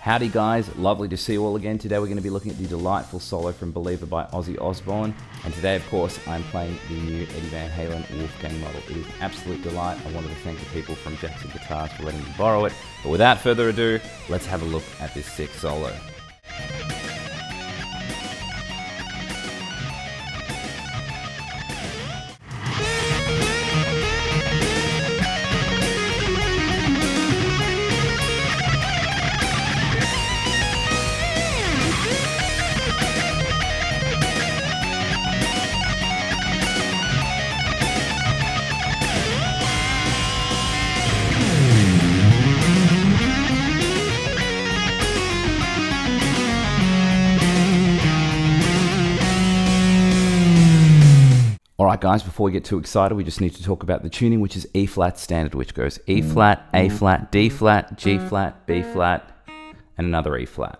Howdy guys, lovely to see you all again. Today we're going to be looking at the delightful solo from Believer by Ozzy Osbourne. And today, of course, I'm playing the new Eddie Van Halen Wolfgang model. It is an absolute delight. I wanted to thank the people from Jackson Guitars for letting me borrow it. But without further ado, let's have a look at this sick solo. Alright guys, before we get too excited, we just need to talk about the tuning, which is E flat standard, which goes E flat, A flat, D flat, G flat, B flat, and another E flat.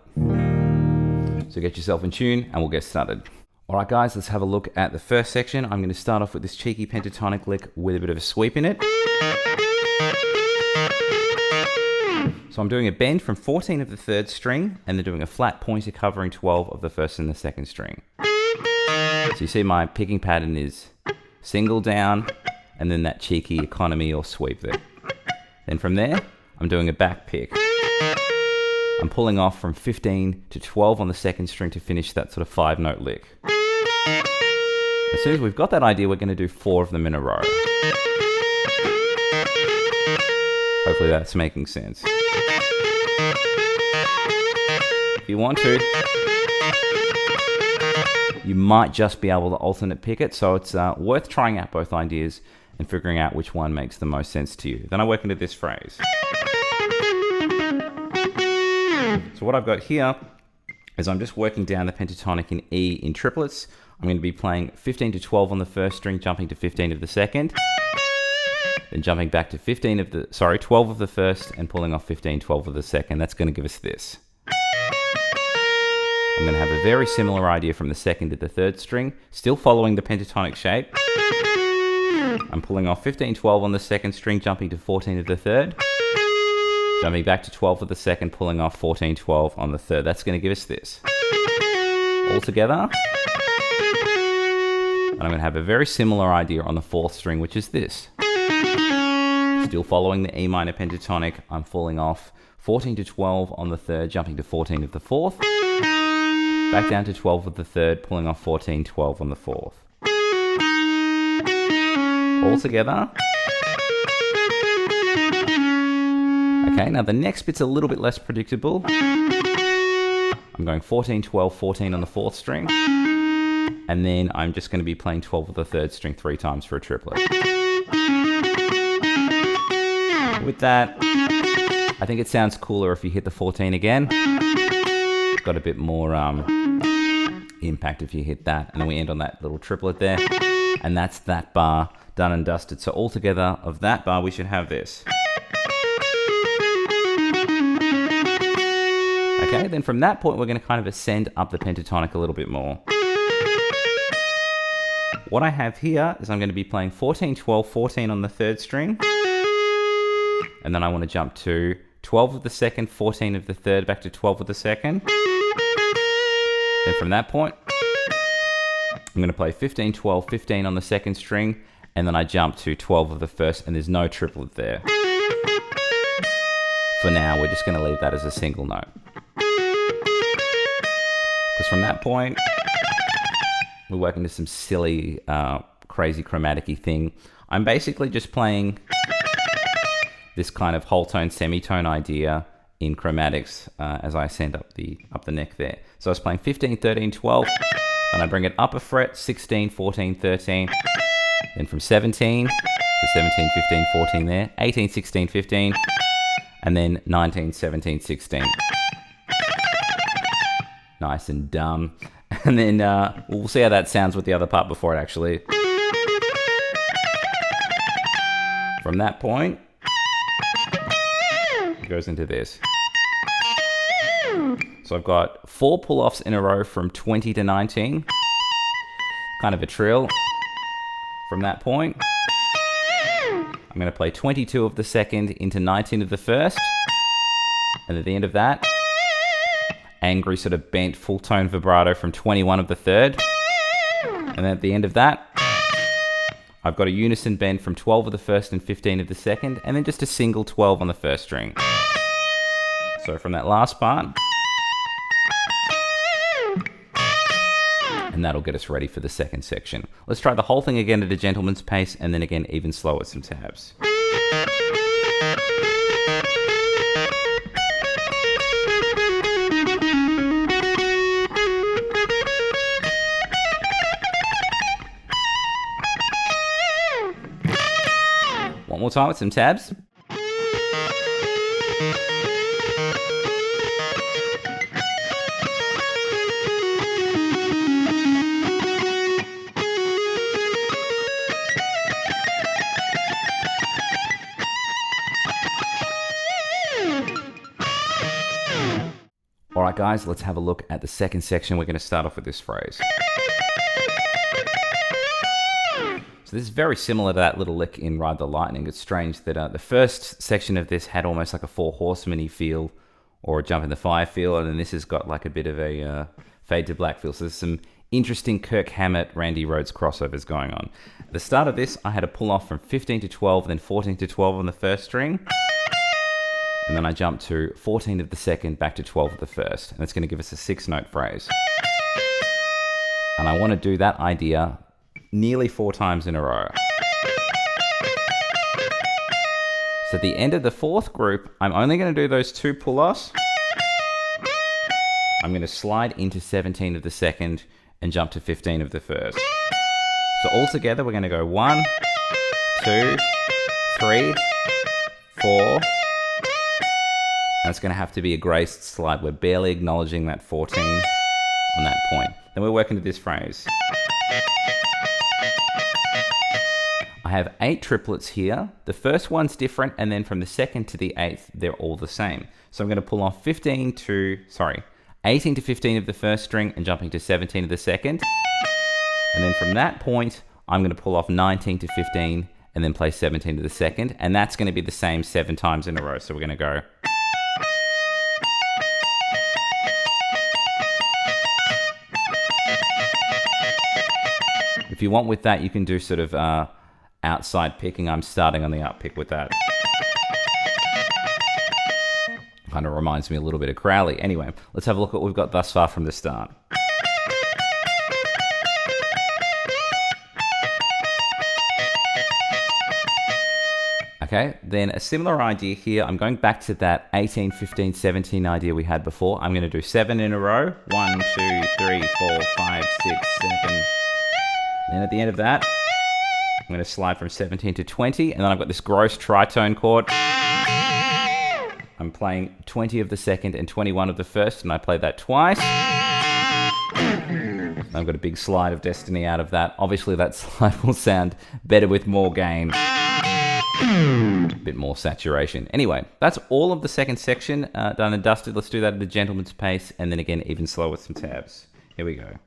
So get yourself in tune and we'll get started. Alright guys, let's have a look at the first section. I'm going to start off with this cheeky pentatonic lick with a bit of a sweep in it. So I'm doing a bend from 14 of the third string, and then doing a flat pointer covering 12 of the first and the second string. So you see my picking pattern is single down, and then that cheeky economy or sweep there. Then from there, I'm doing a back pick. I'm pulling off from 15 to 12 on the second string to finish that sort of 5-note lick. As soon as we've got that idea, we're going to do 4 of them in a row. Hopefully that's making sense. If you want to, you might just be able to alternate pick it, so it's worth trying out both ideas and figuring out which one makes the most sense to you. Then I work into this phrase. So what I've got here is I'm just working down the pentatonic in E in triplets. I'm going to be playing 15 to 12 on the first string, jumping to 15 of the second, then jumping back to 12 of the first and pulling off 15, 12 of the second. That's going to give us this. I'm going to have a very similar idea from the second to the third string, still following the pentatonic shape. I'm pulling off 15, 12 on the second string, jumping to 14 of the third, jumping back to 12 of the second, pulling off 14, 12 on the third. That's going to give us this. All together. And I'm going to have a very similar idea on the fourth string, which is this. Still following the E minor pentatonic, I'm falling off 14 to 12 on the third, jumping to 14 of the fourth. Back down to 12 of the third, pulling off 14, 12 on the fourth. All together. Okay, now the next bit's a little bit less predictable. I'm going 14, 12, 14 on the fourth string. And then I'm just going to be playing 12 of the third string 3 times for a triplet. With that, I think it sounds cooler if you hit the 14 again. It's got a bit more impact if you hit that, and then we end on that little triplet there, and that's that bar done and dusted. So altogether of that bar we should have this. Okay, then from that point we're going to kind of ascend up the pentatonic a little bit more. What I have here is I'm going to be playing 14, 12, 14 on the third string, and then I want to jump to 12 of the second, 14 of the third, back to 12 of the second. Then from that point, I'm going to play 15, 12, 15 on the second string, and then I jump to 12 of the first, and there's no triplet there. For now, we're just going to leave that as a single note. Because from that point, we work into some silly, crazy chromatic-y thing. I'm basically just playing this kind of whole tone, semitone idea in chromatics as I ascend up the neck there. So I was playing 15, 13, 12, and I bring it up a fret, 16, 14, 13, then from 17 to 17, 15, 14 there, 18, 16, 15, and then 19, 17, 16. Nice and dumb. And then we'll see how that sounds with the other part before it actually. From that point, it goes into this. So I've got 4 pull-offs in a row from 20 to 19. Kind of a trill. From that point, I'm going to play 22 of the second into 19 of the first. And at the end of that, angry sort of bent full tone vibrato from 21 of the third. And then at the end of that, I've got a unison bend from 12 of the first and 15 of the second, and then just a single 12 on the first string. So from that last part, and that'll get us ready for the second section. Let's try the whole thing again at a gentleman's pace, and then again even slower with some tabs. One more time with some tabs. Alright guys, let's have a look at the second section. We're going to start off with this phrase. So this is very similar to that little lick in Ride the Lightning. It's strange that the first section of this had almost like a Four Horsemen-y feel, or a Jump in the Fire feel, and then this has got like a bit of a Fade to Black feel. So there's some interesting Kirk Hammett, Randy Rhoads crossovers going on. At the start of this, I had a pull off from 15 to 12, then 14 to 12 on the first string. And then I jump to 14 of the second, back to 12 of the first. And it's going to give us a 6-note phrase. And I want to do that idea nearly 4 times in a row. So at the end of the fourth group, I'm only going to do those 2 pull-offs. I'm going to slide into 17 of the second and jump to 15 of the first. So altogether, we're going to go 1, 2, 3, 4... And it's going to have to be a graced slide. We're barely acknowledging that 14 on that point. Then we're working to this phrase. I have 8 triplets here. The first one's different, and then from the second to the 8th, they're all the same. So I'm going to pull off 18 to 15 of the first string and jumping to 17 of the second. And then from that point, I'm going to pull off 19 to 15 and then play 17 to the second. And that's going to be the same 7 times in a row. So we're going to go... If you want with that, you can do sort of outside picking. I'm starting on the up pick with that. Kind of reminds me a little bit of Crowley. Anyway, let's have a look at what we've got thus far from the start. Okay, then a similar idea here. I'm going back to that 18, 15, 17 idea we had before. I'm going to do 7 in a row. 1, 2, 3, 4, 5, 6, 7... Then at the end of that, I'm going to slide from 17 to 20, and then I've got this gross tritone chord. I'm playing 20 of the second and 21 of the first, and I play that twice. I've got a big slide of destiny out of that. Obviously, that slide will sound better with more gain. A bit more saturation. Anyway, that's all of the second section done and dusted. Let's do that at a gentleman's pace, and then again, even slower with some tabs. Here we go.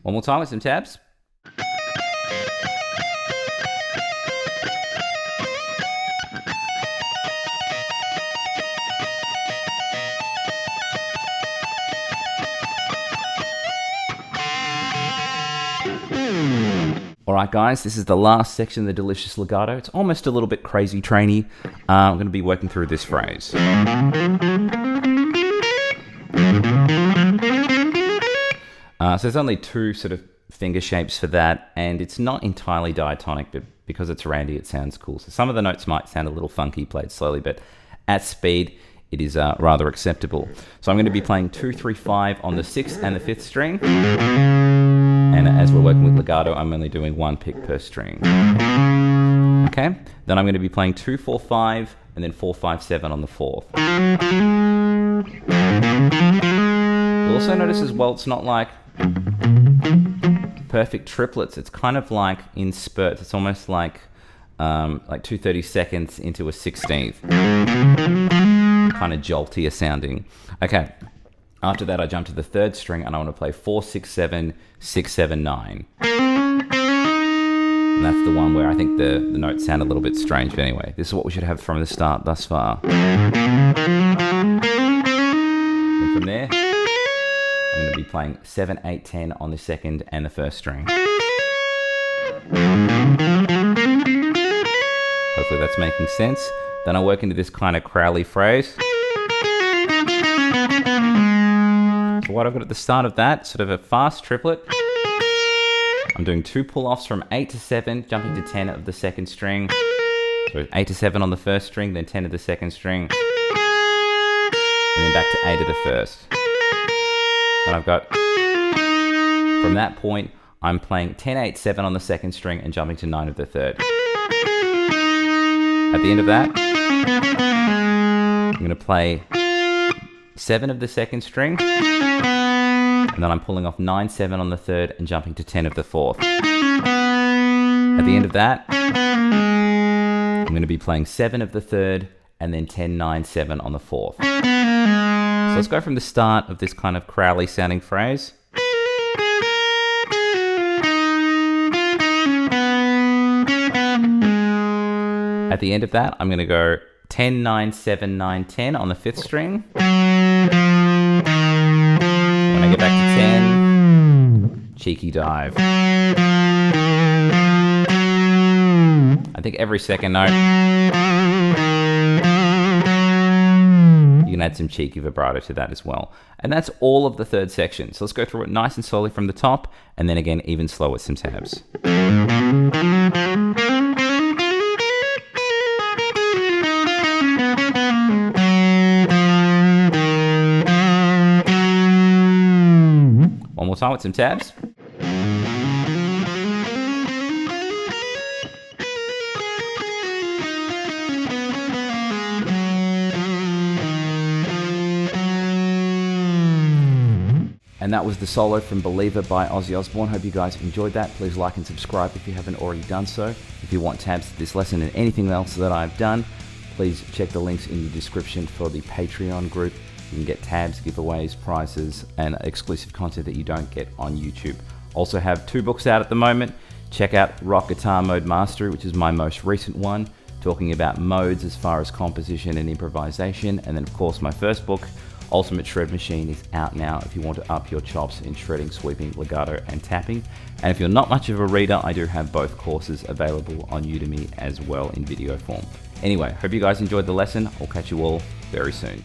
One more time with some tabs. Alright guys, this is the last section of the Delicious Legato. It's almost a little bit crazy trainy. I'm going to be working through this phrase. So there's only 2 sort of finger shapes for that, and it's not entirely diatonic, but because it's Randy, it sounds cool. So some of the notes might sound a little funky played slowly, but at speed, it is rather acceptable. So I'm going to be playing 2, 3, 5 on the 6th and the 5th string. And as we're working with legato, I'm only doing 1 pick per string. Okay, then I'm going to be playing 2, 4, 5, and then 4, 5, 7 on the 4th. You'll also notice as well, it's not like perfect triplets. It's kind of like in spurts. It's almost like 2/30 seconds into a 16th. Kind of joltier sounding. Okay, After that, I jump to the third string and I want to play 4, 6, 7, 6, 7, 9. And that's the one where I think the notes sound a little bit strange, but anyway, this is what we should have from the start thus far. And from there, I'm going to be playing 7, 8, 10 on the second and the first string. Hopefully that's making sense. Then I work into this kind of Crowley phrase. So what I've got at the start of that, sort of a fast triplet. I'm doing 2 pull-offs from 8 to 7, jumping to 10 of the second string. So 8 to 7 on the first string, then 10 of the second string. And then back to 8 of the first. And I've got, from that point, I'm playing 10, 8, 7 on the second string and jumping to 9 of the third. At the end of that, I'm going to play 7 of the second string, and then I'm pulling off 9, 7 on the third and jumping to 10 of the fourth. At the end of that, I'm going to be playing 7 of the third and then 10, 9, 7 on the fourth. So let's go from the start of this kind of Crowley sounding phrase. At the end of that, I'm going to go 10, 9, 7, 9, 10 on the fifth string. When I get back to 10, cheeky dive. I think every second note, you can add some cheeky vibrato to that as well. And that's all of the third section. So let's go through it nice and slowly from the top, and then again, even slower with some tabs. One more time with some tabs. And that was the solo from Believer by Ozzy Osbourne. Hope you guys enjoyed that. Please like and subscribe if you haven't already done so. If you want tabs to this lesson and anything else that I've done, please check the links in the description for the Patreon group. You can get tabs, giveaways, prizes, and exclusive content that you don't get on YouTube. Also have 2 books out at the moment. Check out Rock Guitar Mode Mastery, which is my most recent one, talking about modes as far as composition and improvisation. And then of course my first book, Ultimate Shred Machine, is out now if you want to up your chops in shredding, sweeping, legato, and tapping. And if you're not much of a reader, I do have both courses available on Udemy as well in video form. Anyway, hope you guys enjoyed the lesson. I'll catch you all very soon.